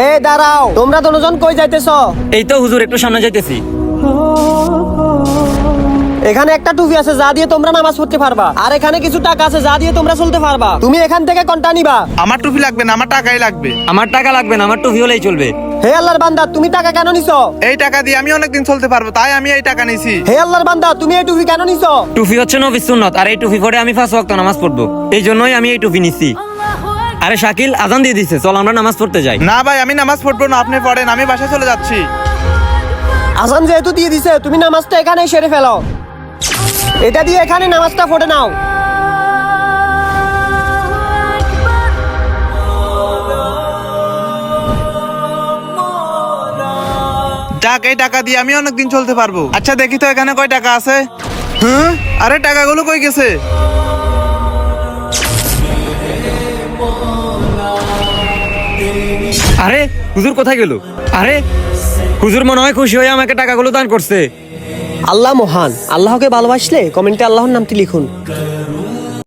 এই দাঁড়াও, তোমরা দুজন কই যাইতেছো? এই তো হুজুর একটু সামনে যাইতেছি। এখানে একটা টুপি আছে যা দিয়ে তোমরা নামাজ পড়তে পারবা, আর এখানে কিছু টাকা আছে যা দিয়ে তোমরা চলতে পারবা। তুমি এখান থেকে কোনটা নিবা? আমার টুপি লাগবে না, আমার টাকাই লাগবে। আমার টাকা লাগবে না, আমার টুপি হলেই চলবে। হে আল্লাহর বান্দা, তুমি টাকা কেন নিছো? এই টাকা দিয়ে আমি অনেকদিন চলতে পারবো, তাই আমি এই টাকা নিছি। হে আল্লাহর বান্দা, তুমি এই টুপি কেন নিছো? টুপি হচ্ছে নবীর সুন্নত, আর এই টুপি পরে আমি 5 ওয়াক্ত নামাজ পড়বো, এই জন্যই আমি এই টুপি নিছি। আরে শাকিল, আজান দিয়ে দিছে, চল আমরা নামাজ পড়তে যাই। না ভাই, আমি নামাজ পড়বো না, আপনি পড়েন, আমি বাসায় চলে যাচ্ছি। আজান যেহেতু দিয়ে দিছে, তুমি নামাজটা এখানেই সেরে ফেলো। এটা দিয়ে এখানে নামাজটা পড়ে নাও। যাক, এই টাকা দিয়ে আমি অনেকদিন চলতে পারবো। আচ্ছা দেখি তো এখানে কয় টাকা আছে। হুম, আরে টাকাগুলো কই গেছে? আরে হুজুর কোথায় গেল? আরে হুজুর মনে হয় খুশি হয়ে আমাকে টাকাগুলো দান করছে। আল্লাহ মহান, আল্লাহকে ভালোবাসলে কমেন্টে আল্লাহর নামটি লিখুন।